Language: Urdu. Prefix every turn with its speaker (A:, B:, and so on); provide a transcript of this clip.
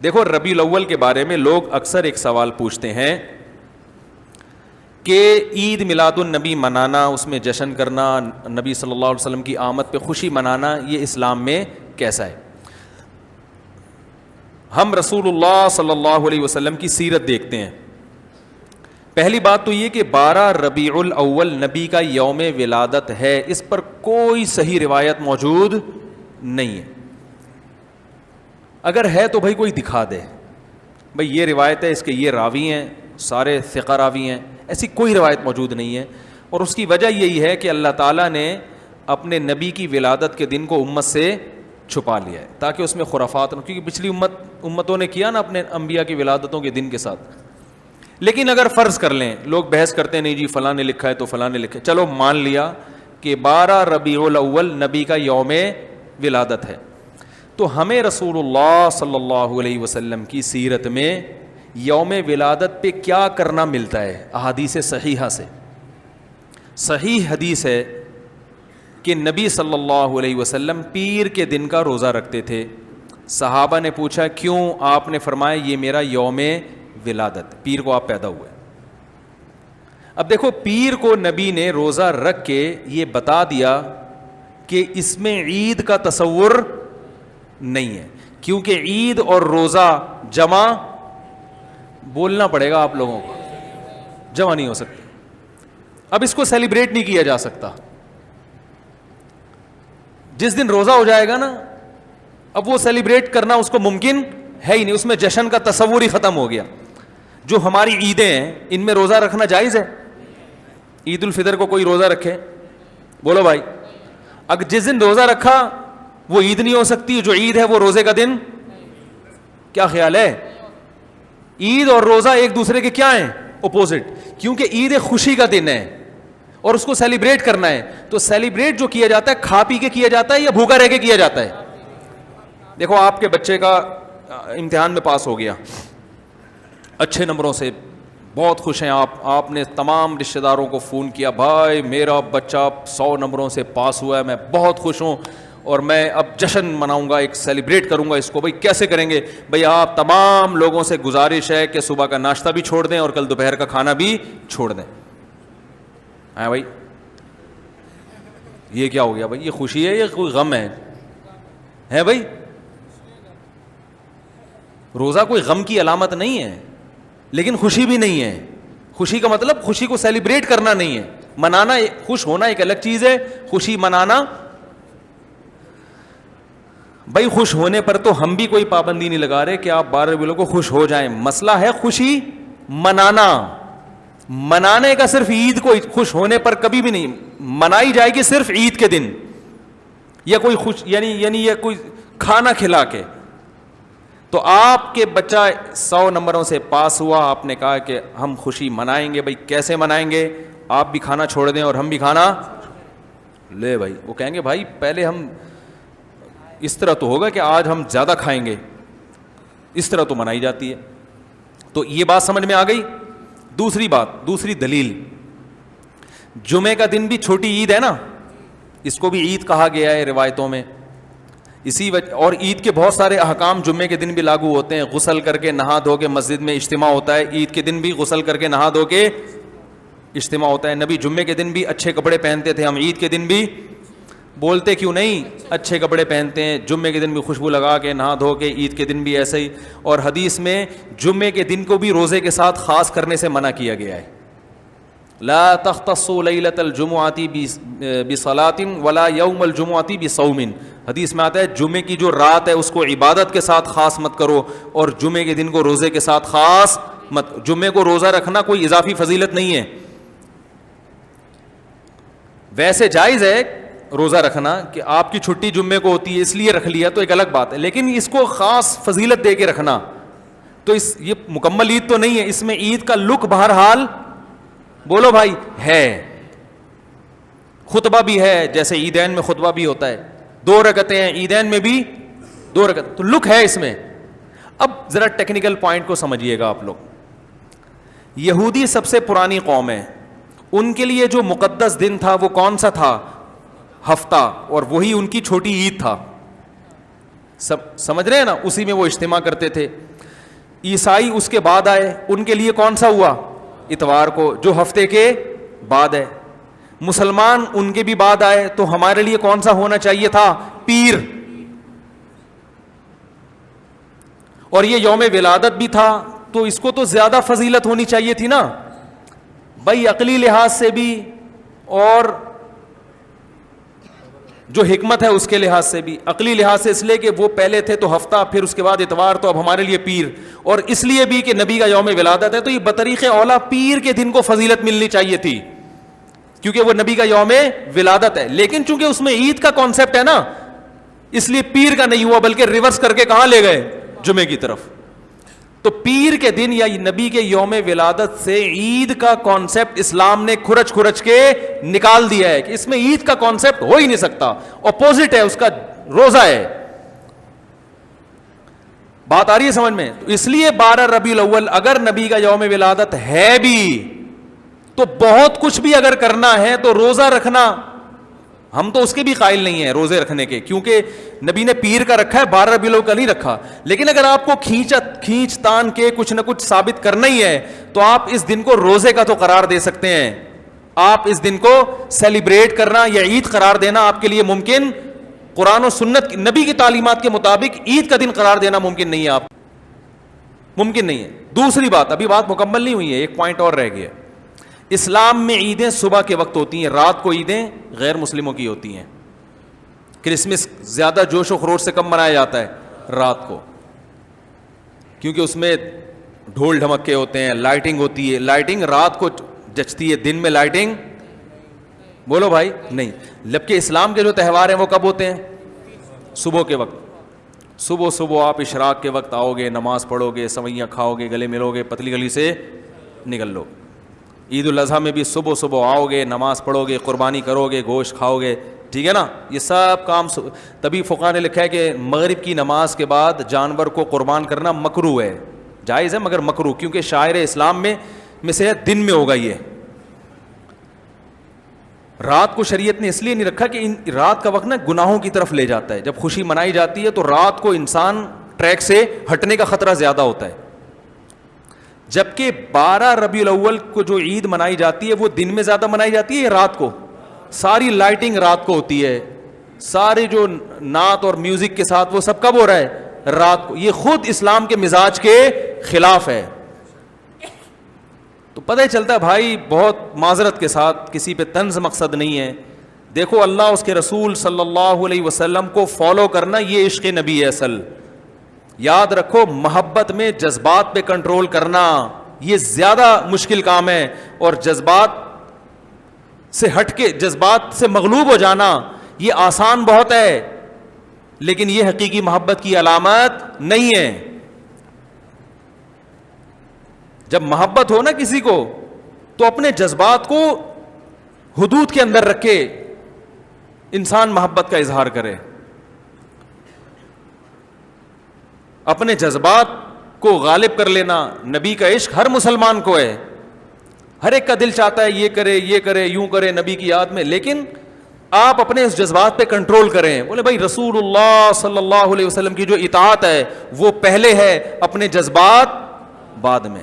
A: دیکھو ربیع الاول کے بارے میں لوگ اکثر ایک سوال پوچھتے ہیں کہ عید میلاد النبی منانا، اس میں جشن کرنا، نبی صلی اللہ علیہ وسلم کی آمد پہ خوشی منانا، یہ اسلام میں کیسا ہے؟ ہم رسول اللہ صلی اللہ علیہ وسلم کی سیرت دیکھتے ہیں. پہلی بات تو یہ کہ 12 ربیع الاول نبی کا یوم ولادت ہے، اس پر کوئی صحیح روایت موجود نہیں ہے. اگر ہے تو بھائی کوئی دکھا دے، بھائی یہ روایت ہے، اس کے یہ راوی ہیں، سارے ثقہ راوی ہیں. ایسی کوئی روایت موجود نہیں ہے، اور اس کی وجہ یہی ہے کہ اللہ تعالیٰ نے اپنے نبی کی ولادت کے دن کو امت سے چھپا لیا ہے تاکہ اس میں خرافات نہ، کیونکہ پچھلی امتوں نے کیا نا اپنے انبیاء کی ولادتوں کے دن کے ساتھ. لیکن اگر فرض کر لیں، لوگ بحث کرتے ہیں نہیں جی فلاں نے لکھا ہے تو فلاں نے لکھا ہے، چلو مان لیا کہ 12 ربیع الاول نبی کا یوم ولادت ہے، تو ہمیں رسول اللہ صلی اللہ علیہ وسلم کی سیرت میں یوم ولادت پہ کیا کرنا ملتا ہے؟ احادیث صحیحہ سے صحیح حدیث ہے کہ نبی صلی اللہ علیہ وسلم پیر کے دن کا روزہ رکھتے تھے. صحابہ نے پوچھا کیوں؟ آپ نے فرمایا یہ میرا یوم ولادت، پیر کو آپ پیدا ہوئے. اب دیکھو پیر کو نبی نے روزہ رکھ کے یہ بتا دیا کہ اس میں عید کا تصور نہیں ہے، کیونکہ عید اور روزہ جمع بولنا پڑے گا آپ لوگوں کو، جمع نہیں ہو سکتے. اب اس کو سیلیبریٹ نہیں کیا جا سکتا. جس دن روزہ ہو جائے گا نا، اب وہ سیلیبریٹ کرنا اس کو ممکن ہے ہی نہیں، اس میں جشن کا تصور ہی ختم ہو گیا. جو ہماری عیدیں ہیں ان میں روزہ رکھنا جائز ہے؟ عید الفطر کو کوئی روزہ رکھے؟ بولو بھائی. اگر جس دن روزہ رکھا وہ عید نہیں ہو سکتی، جو عید ہے وہ روزے کا دن؟ کیا خیال ہے؟ عید اور روزہ ایک دوسرے کے کیا ہیں؟ اپوزٹ. کیونکہ عید ایک خوشی کا دن ہے اور اس کو سیلیبریٹ کرنا ہے. تو سیلیبریٹ جو کیا جاتا ہے کھا پی کے کیا جاتا ہے یا بھوکا رہ کے کیا جاتا ہے؟ دیکھو آپ کے بچے کا امتحان میں پاس ہو گیا اچھے نمبروں سے، بہت خوش ہیں آپ نے تمام رشتہ داروں کو فون کیا، بھائی میرا بچہ 100 نمبروں سے پاس ہوا ہے، میں بہت خوش ہوں اور میں اب جشن مناؤں گا، ایک سیلیبریٹ کروں گا اس کو. بھائی کیسے کریں گے؟ بھائی آپ تمام لوگوں سے گزارش ہے کہ صبح کا ناشتہ بھی چھوڑ دیں اور کل دوپہر کا کھانا بھی چھوڑ دیں. ہاں بھائی یہ کیا ہو گیا بھائی؟ یہ خوشی ہے یا کوئی غم ہے بھائی؟ روزہ کوئی غم کی علامت نہیں ہے لیکن خوشی بھی نہیں ہے. خوشی کا مطلب خوشی کو سیلیبریٹ کرنا نہیں ہے، منانا. خوش ہونا ایک الگ چیز ہے، خوشی منانا. بھائی خوش ہونے پر تو ہم بھی کوئی پابندی نہیں لگا رہے کہ آپ 12 ربیع کو خوش ہو جائیں. مسئلہ ہے خوشی منانا. منانے کا صرف عید کو خوش ہونے پر کبھی بھی نہیں منائی جائے گی، صرف عید کے دن یا کوئی خوش یعنی یا کوئی کھانا کھلا کے. تو آپ کے بچہ 100 نمبروں سے پاس ہوا، آپ نے کہا کہ ہم خوشی منائیں گے. بھائی کیسے منائیں گے؟ آپ بھی کھانا چھوڑ دیں اور ہم بھی کھانا لے. بھائی وہ کہیں گے بھائی پہلے ہم اس طرح تو ہوگا کہ آج ہم زیادہ کھائیں گے، اس طرح تو منائی جاتی ہے. تو یہ بات سمجھ میں آ گئی. دوسری بات، دوسری دلیل، جمعے کا دن بھی چھوٹی عید ہے نا، اس کو بھی عید کہا گیا ہے روایتوں میں. اسی وجہ اور عید کے بہت سارے احکام جمعے کے دن بھی لاگو ہوتے ہیں. غسل کر کے نہا دھو کے مسجد میں اجتماع ہوتا ہے، عید کے دن بھی غسل کر کے نہا دھو کے اجتماع ہوتا ہے. نبی جمعے کے دن بھی اچھے کپڑے پہنتے تھے، ہم عید کے دن بھی بولتے کیوں نہیں اچھے کپڑے پہنتے ہیں؟ جمعے کے دن بھی خوشبو لگا کے نہا دھو کے، عید کے دن بھی ایسے ہی. اور حدیث میں جمعے کے دن کو بھی روزے کے ساتھ خاص کرنے سے منع کیا گیا ہے. لا تختصوا لیلۃ الجمعۃ بصلاۃ ولا یوم الجمعۃ بصوم. حدیث میں آتا ہے جمعے کی جو رات ہے اس کو عبادت کے ساتھ خاص مت کرو اور جمعے کے دن کو روزے کے ساتھ خاص مت. جمعے کو روزہ رکھنا کوئی اضافی فضیلت نہیں ہے. ویسے جائز ہے روزہ رکھنا کہ آپ کی چھٹی جمعے کو ہوتی ہے اس لیے رکھ لیا تو ایک الگ بات ہے، لیکن اس کو خاص فضیلت دے کے رکھنا تو یہ مکمل عید تو نہیں ہے. اس میں عید کا لک بہرحال بولو بھائی ہے، خطبہ بھی ہے، جیسے عیدین میں خطبہ بھی ہوتا ہے، 2 رکعتیں ہیں عیدین میں بھی 2 رکعت، تو لک ہے اس میں. اب ذرا ٹیکنیکل پوائنٹ کو سمجھیے گا آپ لوگ. یہودی سب سے پرانی قوم ہے، ان کے لیے جو مقدس دن تھا وہ کون سا تھا؟ ہفتہ، اور وہی ان کی چھوٹی عید تھا. سمجھ رہے ہیں نا؟ اسی میں وہ اجتماع کرتے تھے. عیسائی اس کے بعد آئے, ان کے لیے کون سا ہوا؟ اتوار کو, جو ہفتے کے بعد ہے. مسلمان ان کے بھی بعد آئے, تو ہمارے لیے کون سا ہونا چاہیے تھا؟ پیر. اور یہ یوم ولادت بھی تھا, تو اس کو تو زیادہ فضیلت ہونی چاہیے تھی نا بھائی, عقلی لحاظ سے بھی اور جو حکمت ہے اس کے لحاظ سے بھی. عقلی لحاظ سے اس لیے کہ وہ پہلے تھے تو ہفتہ, پھر اس کے بعد اتوار, تو اب ہمارے لیے پیر. اور اس لیے بھی کہ نبی کا یوم ولادت ہے, تو یہ بطریق اولا پیر کے دن کو فضیلت ملنی چاہیے تھی, کیونکہ وہ نبی کا یوم ولادت ہے. لیکن چونکہ اس میں عید کا کانسیپٹ ہے نا, اس لیے پیر کا نہیں ہوا, بلکہ ریورس کر کے کہاں لے گئے؟ جمعے کی طرف. تو پیر کے دن یا نبی کے یوم ولادت سے عید کا کانسیپٹ اسلام نے کھرچ کھرچ کے نکال دیا ہے کہ اس میں عید کا کانسیپٹ ہو ہی نہیں سکتا, اپوزٹ ہے اس کا, روزہ ہے. بات آ رہی ہے سمجھ میں؟ تو اس لیے 12 ربیع الاول اگر نبی کا یوم ولادت ہے بھی, تو بہت کچھ بھی اگر کرنا ہے تو روزہ رکھنا, ہم تو اس کے بھی قائل نہیں ہیں روزے رکھنے کے, کیونکہ نبی نے پیر کا رکھا ہے, 12 ربیع الاول کا نہیں رکھا. لیکن اگر آپ کو کھینچ تان کے کچھ نہ کچھ ثابت کرنا ہی ہے, تو آپ اس دن کو روزے کا تو قرار دے سکتے ہیں. آپ اس دن کو سیلیبریٹ کرنا یا عید قرار دینا آپ کے لیے ممکن, قرآن و سنت نبی کی تعلیمات کے مطابق عید کا دن قرار دینا ممکن نہیں ہے, آپ ممکن نہیں ہے. دوسری بات, ابھی بات مکمل نہیں ہوئی ہے, ایک پوائنٹ اور رہ گیا. اسلام میں عیدیں صبح کے وقت ہوتی ہیں, رات کو عیدیں غیر مسلموں کی ہوتی ہیں. کرسمس زیادہ جوش و خروش سے کم منایا جاتا ہے رات کو, کیونکہ اس میں ڈھول ڈھمکے ہوتے ہیں, لائٹنگ ہوتی ہے. لائٹنگ رات کو جچتی ہے, دن میں لائٹنگ بولو بھائی نہیں. جبکہ اسلام کے جو تہوار ہیں وہ کب ہوتے ہیں؟ صبح کے وقت. صبح آپ اشراق کے وقت آؤ گے, نماز پڑھو گے, سوئیاں کھاؤ گے, گلے ملو گے, پتلی گلی سے نکل لو. عید الاضحیٰ میں بھی صبح آؤ گے, نماز پڑھو گے, قربانی کرو گے, گوشت کھاؤ گے, ٹھیک ہے نا. یہ سب کام تبھی فقہاء نے لکھا ہے کہ مغرب کی نماز کے بعد جانور کو قربان کرنا مکروہ ہے, جائز ہے مگر مکروہ, کیونکہ شاعر اسلام میں سے دن میں ہوگا. یہ رات کو شریعت نے اس لیے نہیں رکھا کہ رات کا وقت نا گناہوں کی طرف لے جاتا ہے. جب خوشی منائی جاتی ہے تو رات کو انسان ٹریک سے ہٹنے کا خطرہ زیادہ ہوتا ہے. جبکہ 12 ربیع الاول کو جو عید منائی جاتی ہے وہ دن میں زیادہ منائی جاتی ہے, رات کو. ساری لائٹنگ رات کو ہوتی ہے, سارے جو نعت اور میوزک کے ساتھ وہ سب کب ہو رہا ہے؟ رات کو. یہ خود اسلام کے مزاج کے خلاف ہے. تو پتہ ہی چلتا ہے بھائی, بہت معذرت کے ساتھ, کسی پہ طنز مقصد نہیں ہے. دیکھو اللہ اس کے رسول صلی اللہ علیہ وسلم کو فالو کرنا یہ عشق نبی ہے اصل. یاد رکھو, محبت میں جذبات پہ کنٹرول کرنا یہ زیادہ مشکل کام ہے, اور جذبات سے ہٹ کے, جذبات سے مغلوب ہو جانا یہ آسان بہت ہے, لیکن یہ حقیقی محبت کی علامت نہیں ہے. جب محبت ہو نا کسی کو, تو اپنے جذبات کو حدود کے اندر رکھ کے انسان محبت کا اظہار کرے. اپنے جذبات کو غالب کر لینا. نبی کا عشق ہر مسلمان کو ہے, ہر ایک کا دل چاہتا ہے یہ کرے یوں کرے نبی کی یاد میں, لیکن آپ اپنے اس جذبات پہ کنٹرول کریں. بولے بھائی رسول اللہ صلی اللہ علیہ وسلم کی جو اطاعت ہے وہ پہلے ہے, اپنے جذبات بعد میں.